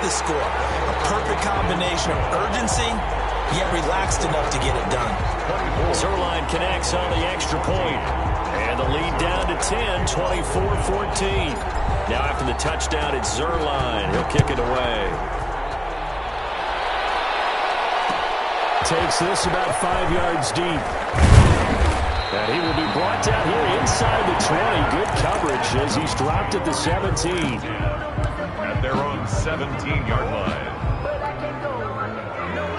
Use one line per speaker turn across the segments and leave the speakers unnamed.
the score. A perfect combination of urgency, yet relaxed enough to get it done.
Zerline connects on the extra point. And the lead down to 10, 24-14. Now after the touchdown, it's Zerline. He'll kick it away. Takes this about 5 yards deep. And he will be brought down here inside the 20. Good coverage as he's dropped at the 17.
At their own 17-yard line.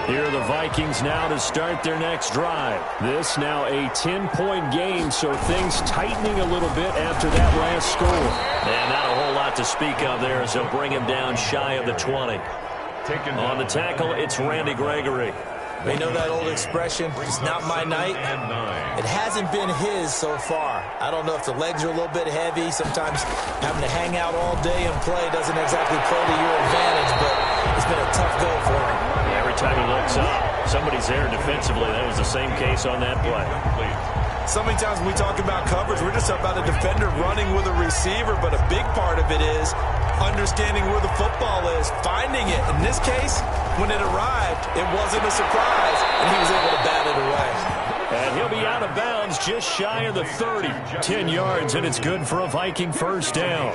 Here are the Vikings now to start their next drive. This now a 10-point game, so things tightening a little bit after that last score. And not a whole lot to speak of there as they'll bring him down shy of the 20. On the tackle, it's Randy Gregory.
They know that old expression, it's not my night. It hasn't been his so far. I don't know if the legs are a little bit heavy. Sometimes having to hang out all day and play doesn't exactly play to your advantage, but it's been a tough go for him.
Every time he looks up, somebody's there defensively. That was the same case on that play.
So many times when we talk about coverage, we're just about a defender running with a receiver, but a big part of it is understanding where the football is, finding it. In this case, when it arrived, it wasn't a surprise, and he was able to bat it away.
And he'll be out of bounds just shy of the 30. 10 yards, and it's good for a Viking first down.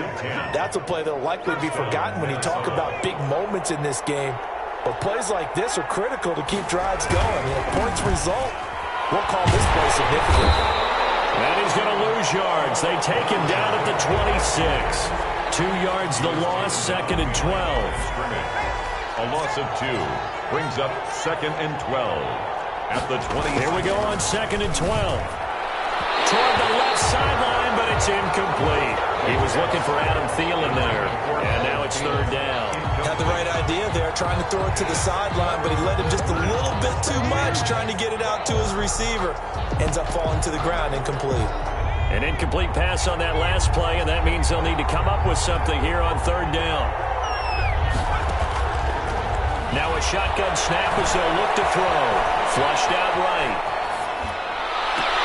That's a play that will likely be forgotten when you talk about big moments in this game. But plays like this are critical to keep drives going. If points result, we'll call this play significant.
And he's going to lose yards. They take him down at the 26. 2 yards the loss, 2nd and 12.
A loss of 2 brings up 2nd and 12 at the 20.
Here we go on 2nd and 12. Toward the left sideline, but it's incomplete. He was looking for Adam Thielen there, and now it's 3rd down.
Had the right idea there, trying to throw it to the sideline, but he let him just a little bit too much, trying to get it out to his receiver. Ends up falling to the ground, incomplete.
An incomplete pass on that last play, and that means they'll need to come up with something here on 3rd down. Now a shotgun snap as they'll look to throw. Flushed out right.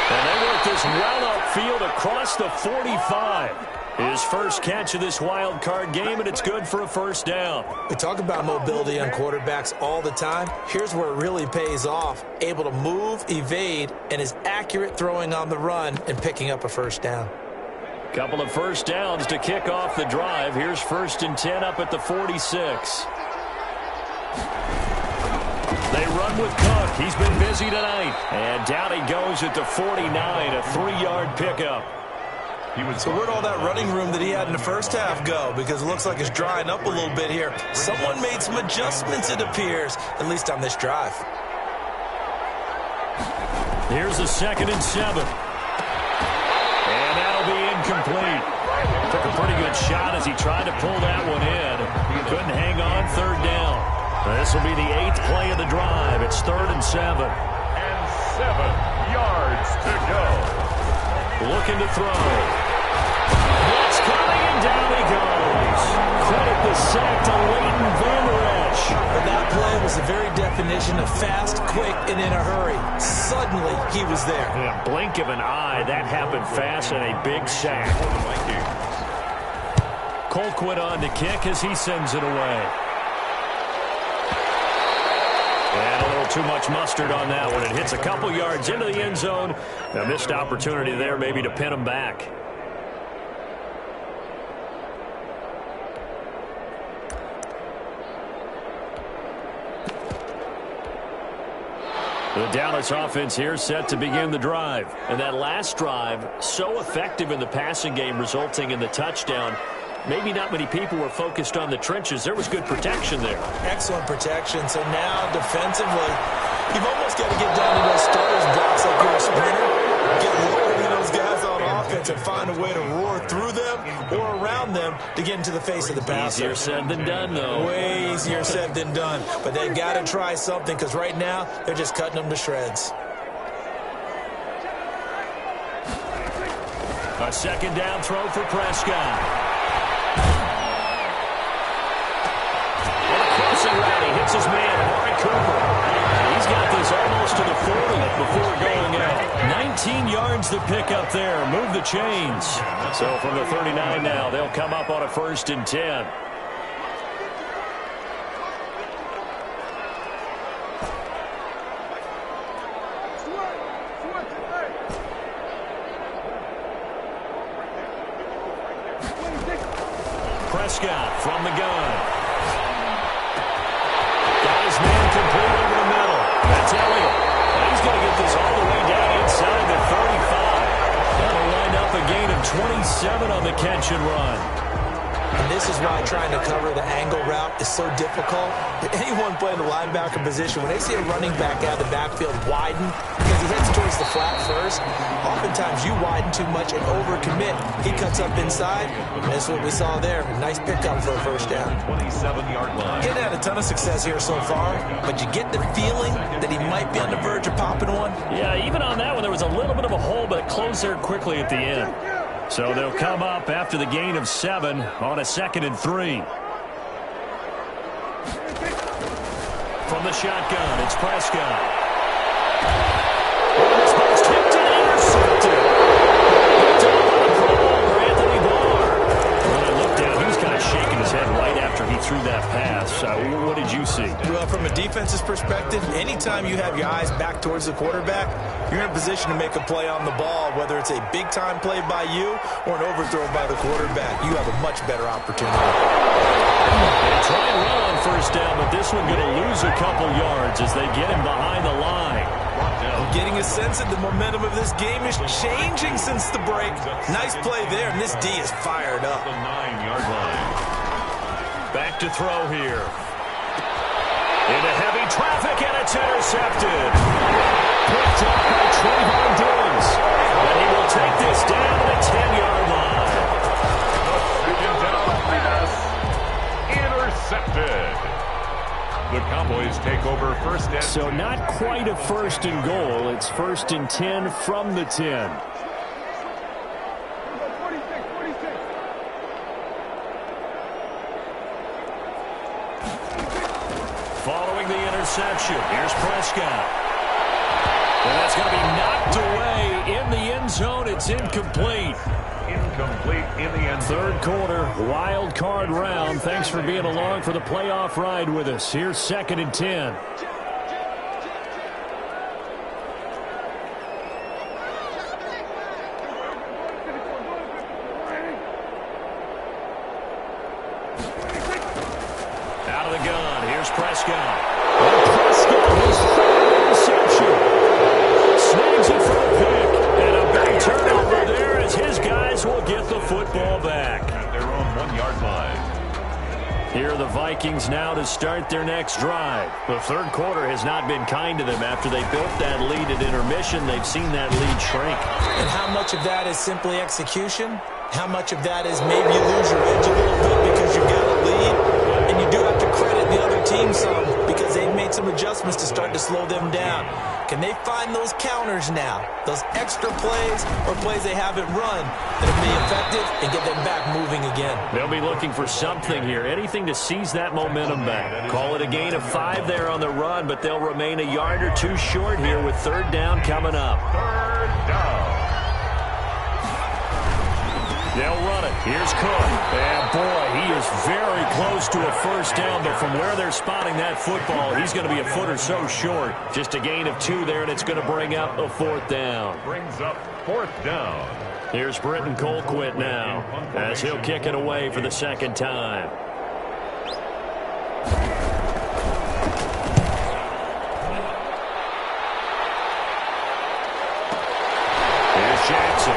And they work this well upfield across the 45. His first catch of this wild card game, and it's good for a first down.
We talk about mobility on quarterbacks all the time. Here's where it really pays off. Able to move, evade, and is accurate throwing on the run and picking up a first down.
Couple of first downs to kick off the drive. Here's 1st and 10 up at the 46. They run with Cook. He's been busy tonight. And down he goes at the 49, a 3-yard pickup.
So where'd all that running room that he had in the first half go? Because it looks like it's drying up a little bit here. Someone made some adjustments, it appears, at least on this drive.
Here's the 2nd and 7. And that'll be incomplete. Took a pretty good shot as he tried to pull that one in. Couldn't hang on, 3rd down. This will be the 8th play of the drive. It's 3rd and 7.
And 7 yards to go.
Looking to throw. Blitz coming, and down he goes. Credit the sack to Leighton Vander Esch.
But that play was the very definition of fast, quick, and in a hurry. Suddenly, he was there.
In a blink of an eye, that happened fast and a big sack. Colquitt on to kick as he sends it away. And a little too much mustard on that one. It hits a couple yards into the end zone. A missed opportunity there maybe to pin him back. The Dallas offense here set to begin the drive. And that last drive, so effective in the passing game, resulting in the touchdown. Maybe not many people were focused on the trenches. There was good protection there.
Excellent protection. So now, defensively, you've almost got to get down to those starters blocks like you're a sprinter. Get lower to those guys on offense and find a way to roar through them or around them to get into the face of the passer.
Easier said than done, though.
Way easier said than done. But they've got to try something because right now, they're just cutting them to shreds.
A 2nd down throw for Prescott. Rowdy hits his man, Amari Cooper. He's got this almost to the 40 before going out. 19 yards to pick up there. Move the chains. So from the 39 now, they'll come up on a 1st and 10. Prescott from the gun. Got his man complete over the middle. That's Elliott. And he's going to get this all the way down inside the 35. That'll wind up a gain of 27 on the catch and run.
And this is why trying to cover the angle route is so difficult. Anyone playing the linebacker position, when they see a running back out of the backfield widen because he heads towards the flat first, oftentimes you widen too much and overcommit. He cuts up inside, and that's what we saw there. A nice pickup for a first down.
27-yard line.
He's had a ton of success here so far, but you get the feeling that he might be on the verge of popping one.
Yeah, even on that one, there was a little bit of a hole, but it closed there quickly at the end. So they'll come up after the gain of 7 on a 2nd and 3. From the shotgun, it's Prescott. This ball's tipped and intercepted. Picked up on the ball for Anthony Barr. When I looked down, he was kind of shaking his head right after he threw that pass. What did you see?
Well, from a defense's perspective, anytime you have your eyes back towards the quarterback, you're in a position to make a play on the ball, whether it's a big-time play by you or an overthrow by the quarterback. You have a much better opportunity.
They try and run on first down, but this one going to lose a couple yards as they get him behind the line.
I'm getting a sense that the momentum of this game is changing since the break. Nice play there, and this D is fired up.
The 9-yard line.
Back to throw here. Into heavy traffic, and it's intercepted. Picked up by Trayvon Diggs. And he will take this down to the 10-yard line.
Second down pass. Intercepted. The Cowboys take over first and
So not quite a 1st and goal. It's 1st and 10 from the 10. Following the interception, here's Prescott. And that's going to be knocked away in the end zone. It's incomplete.
Incomplete in the end zone.
3rd quarter, wild card round. Thanks for being along for the playoff ride with us. Here's 2nd and 10. Out of the gun, here's Prescott. And Prescott, his 3rd interception. Snags it for a pick. And a big turnover there as his guys will get the football back.
At their own 1-yard line.
Here are the Vikings now to start their next drive. The 3rd quarter has not been kind to them. After they built that lead at intermission, they've seen that lead shrink.
And how much of that is simply execution? How much of that is maybe you lose your edge a little bit because you've got a lead? And you do have to credit the other team some because they've made some adjustments to start to slow them down. Can they find those counters now, those extra plays or plays they haven't run that'll be effective and get them back moving again?
They'll be looking for something here, anything to seize that momentum back. Call it a gain of 5 there on the run, but they'll remain a yard or 2 short here with 3rd down coming up.
3rd down.
They'll run it. Here's Cook. And boy, he is very close to a first down, but from where they're spotting that football, he's going to be a foot or so short. Just a gain of 2 there, and it's going to bring up a 4th down.
Brings up 4th down.
Here's Britton Colquitt now as he'll kick it away for the 2nd time. Here's Jackson.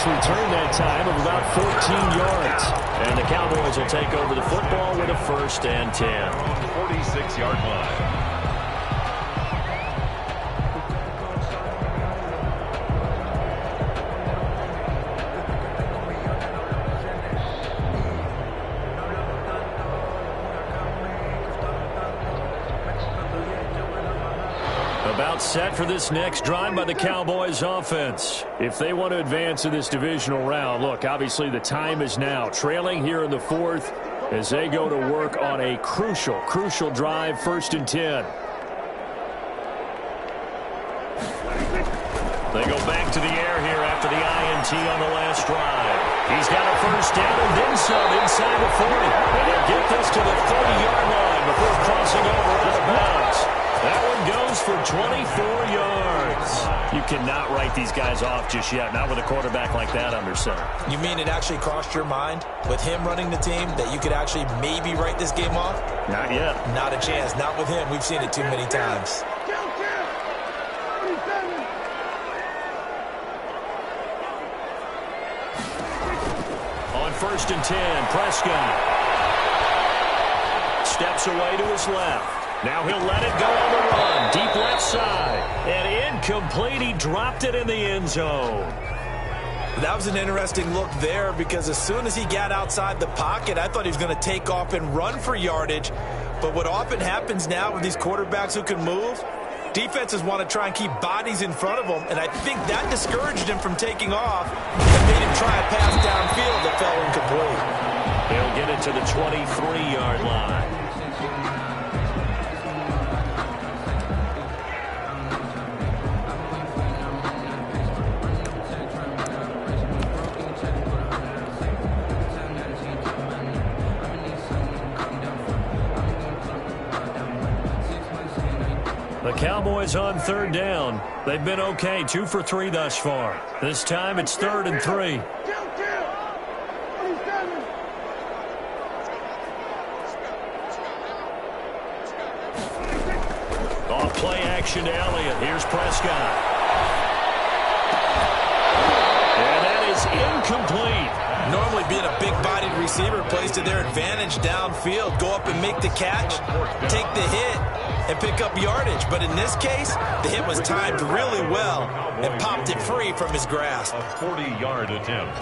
Return that time of about 14 yards. And the Cowboys will take over the football with a 1st and 10.
46-yard line.
About set for this next drive by the Cowboys offense. If they want to advance in this divisional round, look, obviously the time is now. Trailing here in the 4th as they go to work on a crucial drive, 1st and 10. They go back to the air here after the INT on the last drive. He's got a 1st down and then some inside the 40. And he'll get this to the 30-yard line before crossing over out of bounds. That one goes cannot write these guys off just yet, not with a quarterback like that under center.
You mean it actually crossed your mind with him running the team that you could actually maybe write this game off?
Not yet. Not
a chance. Not with him. We've seen it too many times.
On 1st and 10, Prescott steps away to his left. Now he'll let it go on the run. Deep left side. And incomplete. He dropped it in the end zone.
That was an interesting look there because as soon as he got outside the pocket, I thought he was going to take off and run for yardage. But what often happens now with these quarterbacks who can move, defenses want to try and keep bodies in front of them, and I think that discouraged him from taking off and made him try a pass downfield that fell incomplete.
He'll get it to the 23-yard line. The Cowboys on 3rd down. They've been okay, 2 for 3 thus far. This time it's 3rd and 3. Off play action to Elliott. Here's Prescott. And that is incomplete.
Normally being a big-bodied receiver plays to their advantage downfield. Go up and make the catch, take the hit, and pick up yardage. But in this case, the hit was timed really well and popped it free from his grasp.
A 40-yard attempt.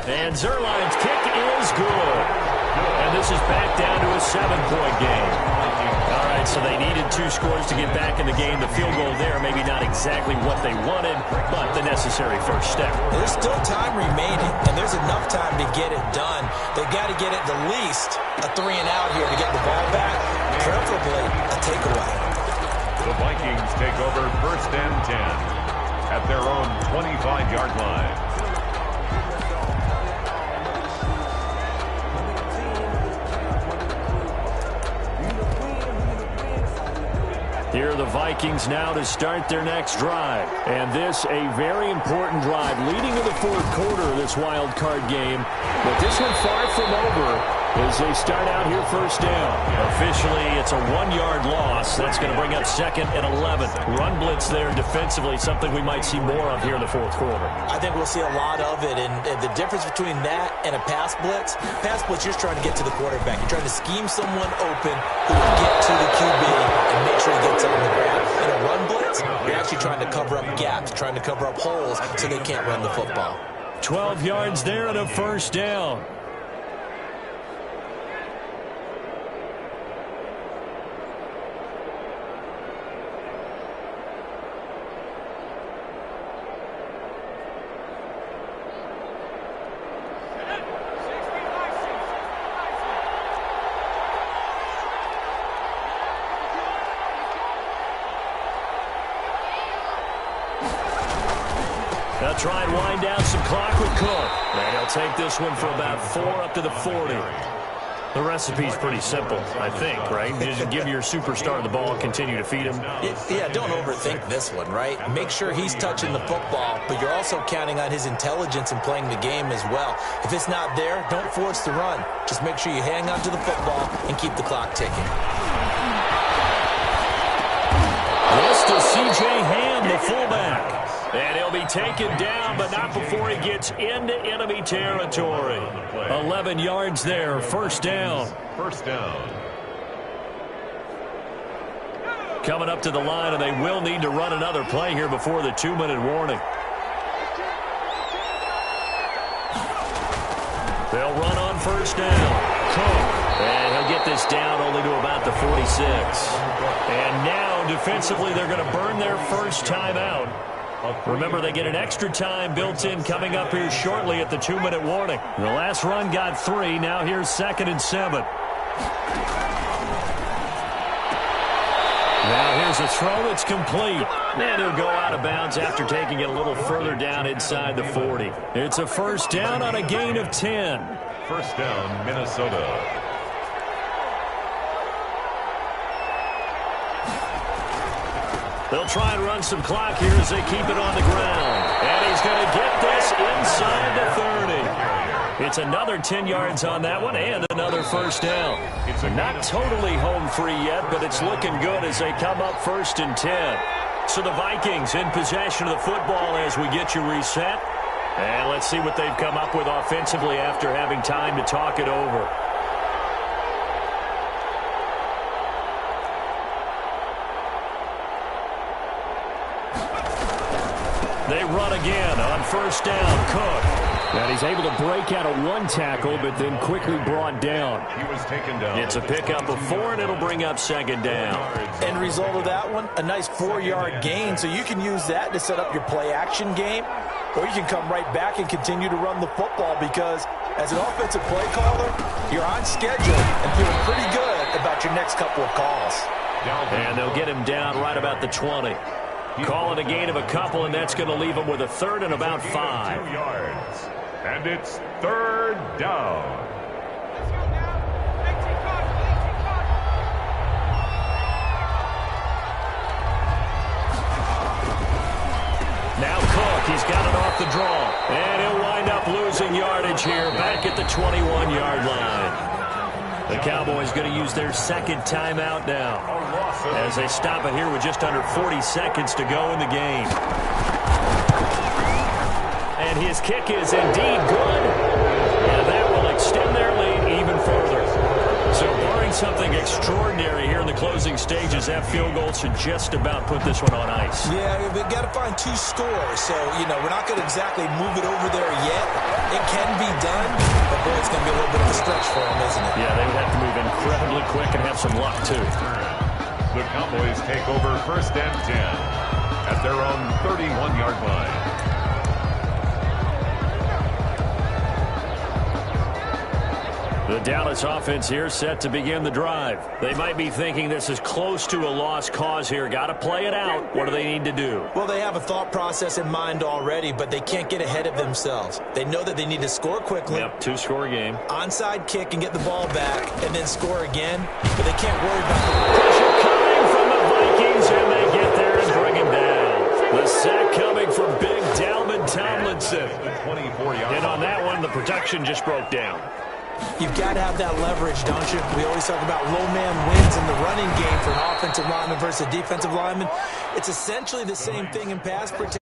And Zerline's kick is good. And this is back down to a 7-point game. All right, so they needed 2 scores to get back in the game. The field goal there, maybe not exactly what they wanted, but the necessary first step.
There's still time remaining, and there's enough time to get it done. They've got to get at the least a 3-and-out here to get the ball back, preferably a takeaway.
The Vikings take over 1st and 10 at their own 25-yard line.
Here are the Vikings now to start their next drive. And this, a very important drive leading to the 4th quarter of this wild card game. But this one far from over as they start out here 1st down. Officially, it's a 1-yard loss. That's going to bring up 2nd and 11. Run blitz there defensively, something we might see more of here in the 4th quarter.
I think we'll see a lot of it. And the difference between that and a pass blitz, you're trying to get to the quarterback. You're trying to scheme someone open who will get to the QB and make sure he gets on the ground. In a run blitz, you're actually trying to cover up gaps, trying to cover up holes so they can't run the football.
12 yards there and a 1st down. They'll try and wind down some clock with Cook. And he'll take this one for about 4 up to the 40. The recipe's pretty simple, I think, right? You just give your superstar the ball and continue to feed him.
Yeah, don't overthink this one, right? Make sure he's touching the football, but you're also counting on his intelligence in playing the game as well. If it's not there, don't force the run. Just make sure you hang on to the football and keep the clock ticking.
This to C.J. Ham, the fullback. And he'll be taken down, but not before he gets into enemy territory. 11 yards there, 1st down.
1st down.
Coming up to the line, and they will need to run another play here before the 2-minute warning. They'll run on 1st down. Cook. And he'll get this down only to about the 46. And now, defensively, they're going to burn their first timeout. Remember, they get an extra time built in coming up here shortly at the 2-minute warning. The last run got 3. Now here's 2nd and 7. Now here's a throw that's complete. And he'll go out of bounds after taking it a little further down inside the 40. It's a 1st down on a gain of 10.
1st down, Minnesota.
They'll try and run some clock here as they keep it on the ground. And he's going to get this inside the 30. It's another 10 yards on that one and another first down. Not totally home free yet, but it's looking good as they come up 1st and 10. So the Vikings in possession of the football as we get you reset. And let's see what they've come up with offensively after having time to talk it over. They run again on 1st down. Cook. And he's able to break out of one tackle, but then quickly brought down.
He was taken down.
It's a pickup of 4, and it'll bring up 2nd down.
End result of that one, a nice 4-yard gain. So you can use that to set up your play-action game, or you can come right back and continue to run the football because as an offensive play caller, you're on schedule and feeling pretty good about your next couple of calls.
And they'll get him down right about the 20. Call it a gain of a couple, and that's going to leave him with a 3rd and about 5.
2 yards. And it's 3rd down.
Now Cook, he's got it off the draw. And he'll wind up losing yardage here back at the 21-yard line. The Cowboys going to use their 2nd timeout now as they stop it here with just under 40 seconds to go in the game. And his kick is indeed good. And that will extend their lead even further. So barring something extraordinary here in the closing stages, that field goal should just about put this one on ice.
Yeah, we've got to find 2 scores. So, we're not going to exactly move it over there yet. It can be done, but boy, it's going to be a little bit of a stretch for them, isn't it?
Yeah, they would have to move incredibly quick and have some luck, too.
The Cowboys take over 1st and 10 at their own 31-yard line.
The Dallas offense here set to begin the drive. They might be thinking this is close to a lost cause here. Got to play it out. What do they need to do?
Well, they have a thought process in mind already, but they can't get ahead of themselves. They know that they need to score quickly.
Yep, 2-score game.
Onside kick and get the ball back and then score again, but they can't worry about the
Pressure coming from the Vikings, and they get there and bring him down. The sack coming from big Dalvin Tomlinson. And on that one, the protection just broke down.
You've got to have that leverage, don't you? We always talk about low man wins in the running game for an offensive lineman versus a defensive lineman. It's essentially the same thing in pass protection.